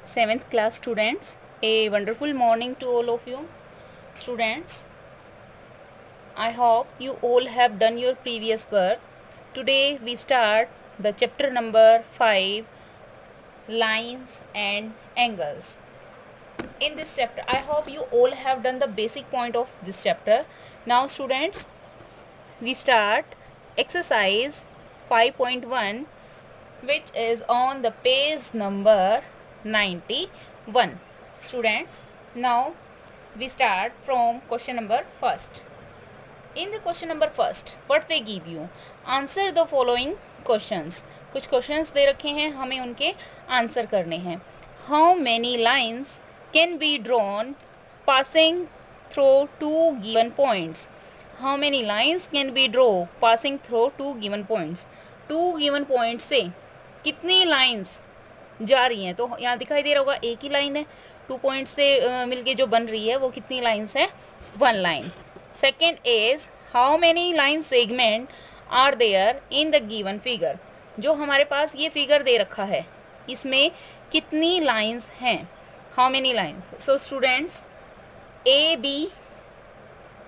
7th class students, a wonderful morning to all of you. Students, I hope you all have done your previous work. Today we start the chapter number 5, lines and angles. In this chapter, I hope you all have done the basic point of this chapter. Now students, we start exercise 5.1, which is on the page number 91. Students, now we start from question number first. In the question number first, what they give you? Answer the following questions. कुछ questions दे रखे हैं, हमें उनके answer करने हैं. How many lines can be drawn passing through two given points? How many lines can be drawn passing through two given points? Two given points से कितनी lines जा रही हैं? तो यहाँ दिखाई दे रहा होगा एक ही लाइन है. 2 पॉइंट से मिलके जो बन रही है वो कितनी लाइन्स है? 1 line. Second is how many line segment are there in the given figure. जो हमारे पास ये फिगर दे रखा है इसमें कितनी लाइन्स हैं? How many lines. So students, A B,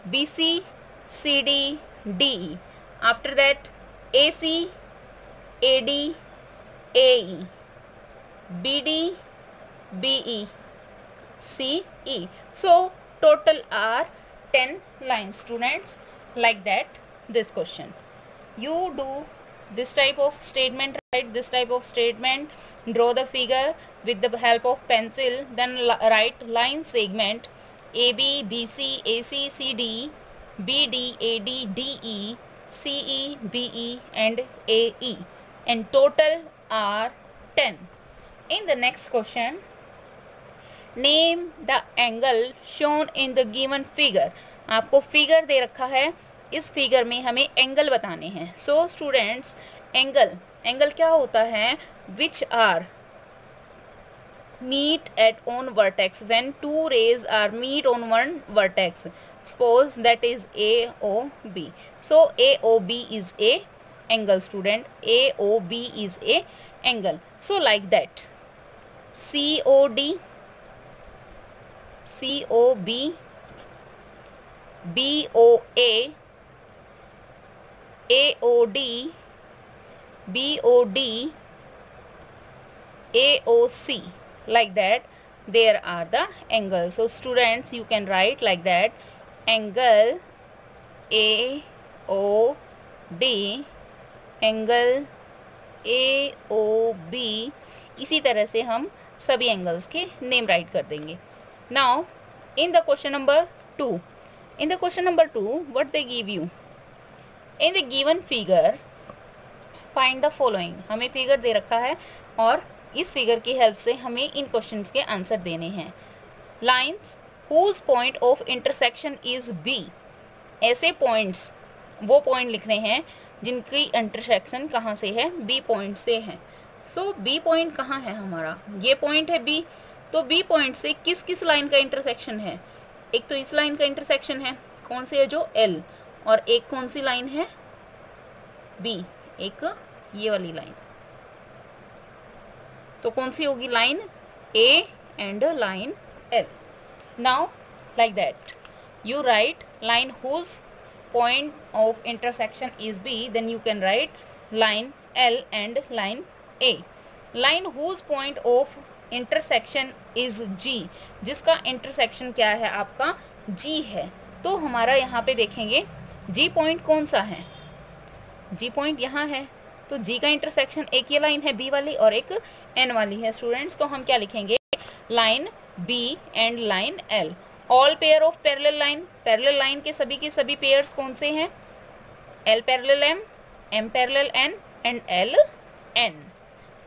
B C, C D, D E. After that A C, A D, A E, B D, B E, C, E. So total are 10 lines, students. Like that, this question. You do this type of statement, write this type of statement, draw the figure with the help of pencil, then write line segment AB, BC, AC, CD, BD, AD, DE, CE, BE and AE. And total are 10. In the next question, name the angle shown in the given figure. आपको figure दे रखा है, इस figure में हमें angle बताने हैं. So students, angle क्या होता है? Which are meet at on vertex when two rays are meet on one vertex. Suppose that is AOB. So AOB is a angle, student. AOB is a angle. So like that, COD, COB, BOA, AOD, BOD, AOC. Like that, there are the angles. So students, you can write like that, angle AOD, angle AOB. इसी तरह से हम सभी angles के name right कर देंगे. Now, in the question number 2, what they give you? In the given figure, find the following. हमें figure दे रखा है और इस फिगर की हेल्प से हमें इन क्वेश्चंस के आंसर देने हैं. Lines whose point of intersection is B. ऐसे पॉइंट्स, वो पॉइंट लिखने हैं जिनकी इंटरसेक्शन कहाँ से है? B पॉइंट से है. सो B पॉइंट कहाँ है हमारा? ये पॉइंट है B. तो B पॉइंट से किस किस लाइन का इंटरसेक्शन है? एक तो इस लाइन का इंटरसेक्शन है, कौन सी है? जो L. और एक कौन सी लाइन है? B. एक ये वाली लाइन. तो कौन सी होगी? Line A and line L. Now like that, you write line whose point of intersection is B, then you can write line L and line A. Line whose point of intersection is G, जिसका intersection क्या है? आपका G है. तो हमारा यहाँ पे देखेंगे G पॉइंट कौन सा है? G पॉइंट यहाँ है. तो G का इंटरसेक्शन एक ये लाइन है B वाली और एक N वाली है स्टूडेंट्स. तो हम क्या लिखेंगे? Line B and line L. All pair of parallel line. Parallel line के सभी पेयर्स कौन से हैं? L parallel M, M parallel N and L N.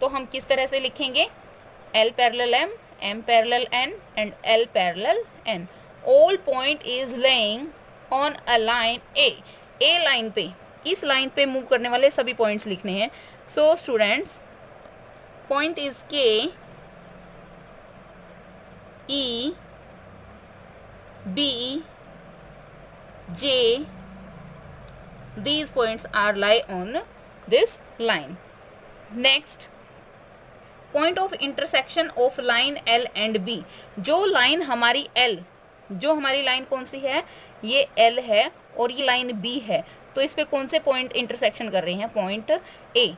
तो हम किस तरह से लिखेंगे? L parallel M, M parallel N and L parallel N. All point is laying on a line A. A line पे, इस लाइन पे मूव करने वाले सभी पॉइंट्स लिखने हैं. So students, point is K, E, B, J. These points are lie on this line. Next, point of intersection of line L and B, जो line हमारी एल, जो हमारी लाइन कौन सी है, ये एल है और ये लाइन बी है, तो इस पे कौन से पॉइंट इंटरसेक्शन कर रहे हैं, point A.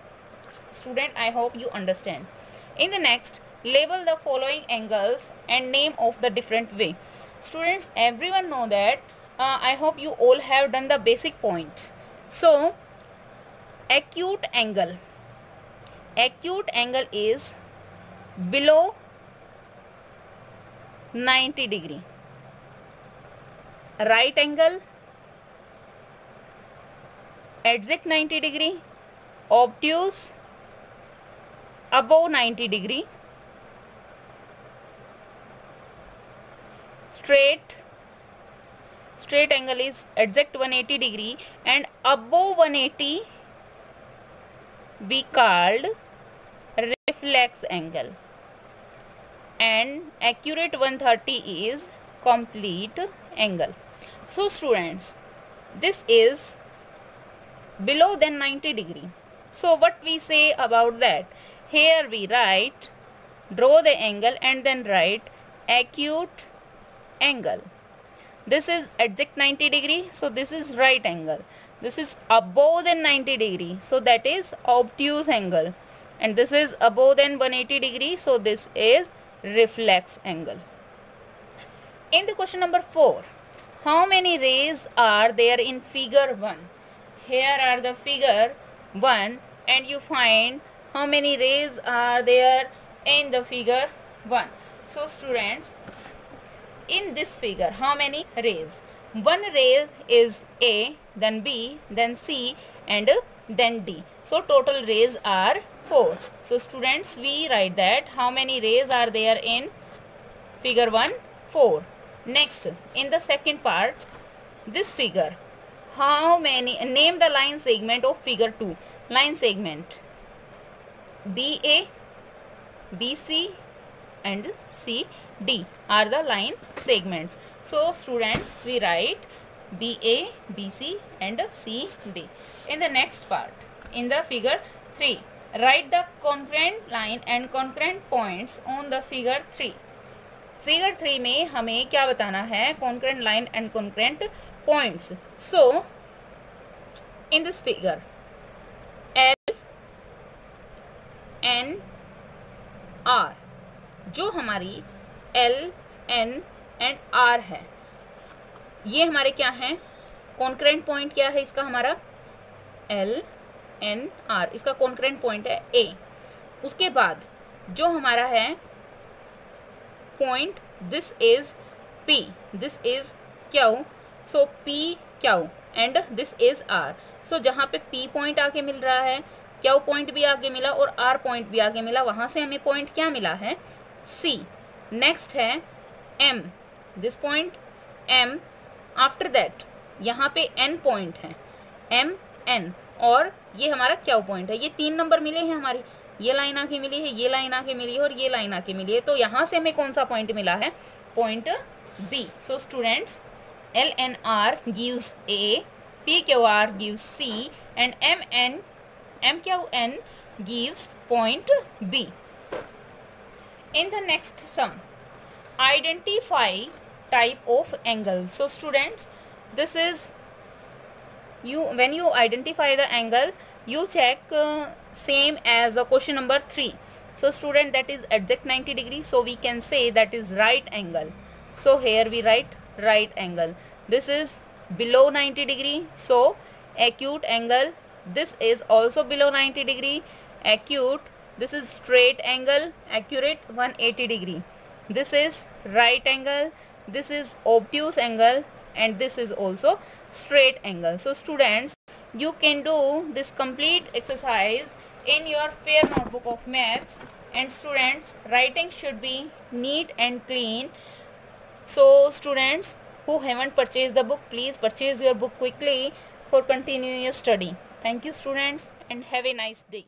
Student I hope you understand. In the next label the following angles and name of the different way. Students, everyone know that I hope you all have done the basic points. So acute angle is below 90 degree. Right angle exact 90 degree. Obtuse above 90 degree. Straight angle is exact 180 degree, and above 180 we called reflex angle, and accurate 130 is complete angle. So students, this is below than 90 degree. So what we say about that? Here we write, draw the angle and then write acute angle. This is exact 90 degree, so this is right angle. This is above than 90 degree, so that is obtuse angle, and this is above than 180 degree, so this is reflex angle. In the question number 4, how many rays are there in figure 1? Here are the figure 1 and you find how many rays are there in the figure 1. So students, in this figure, how many rays? One ray is A, then B, then C, and then D. So total rays are 4. So students, we write that how many rays are there in figure 1? 4. Next, in the second part, this figure, how many, name the line segment of figure 2. Line segment BA, BC, and CD are the line segments. So student, we write BA, BC and CD. In the next part, in the figure 3, write the concurrent line and concurrent points on the figure 3. Figure 3 में हमें क्या बताना है? Concurrent line and concurrent points. So in this figure, L, N, R, जो हमारी L, N and R है, ये हमारे क्या हैं? कॉन्करेंट पॉइंट क्या है इसका? हमारा L, N, R, इसका कॉन्करेंट पॉइंट है A. उसके बाद जो हमारा है point, this is P, this is Q, so P, Q and this is R. सो जहाँ पे P पॉइंट आके मिल रहा है, Q पॉइंट भी आगे मिला और R पॉइंट भी आगे मिला, वहाँ से हमें पॉइंट क्या मिला है? C. नेक्स्ट है M, this point M. After that यहाँ पे N पॉइंट है, M, N, और ये हमारा Q पॉइंट है. ये 3 नंबर मिले हैं हमारी, ये लाइन आके मिली है, ये लाइन आके मिली है और ये लाइन आके मिली है. तो यहाँ से हमें कौन सा पॉइंट मिला है? Point B. So students, LNR gives A, PQR gives C and MQN gives point B. In the next sum, identify type of angle. So students, this is when you identify the angle, you check same as the question number 3. So student, that is exact 90 degrees, so we can say that is right angle. So here we write right angle. This is below 90 degree, so acute angle. This is also below 90 degree, acute. This is straight angle, accurate 180 degree. This is right angle, this is obtuse angle, and this is also straight angle. So students, you can do this complete exercise in your fair notebook of maths, and students, writing should be neat and clean. So students who haven't purchased the book, please purchase your book quickly for continuing your study. Thank you students and have a nice day.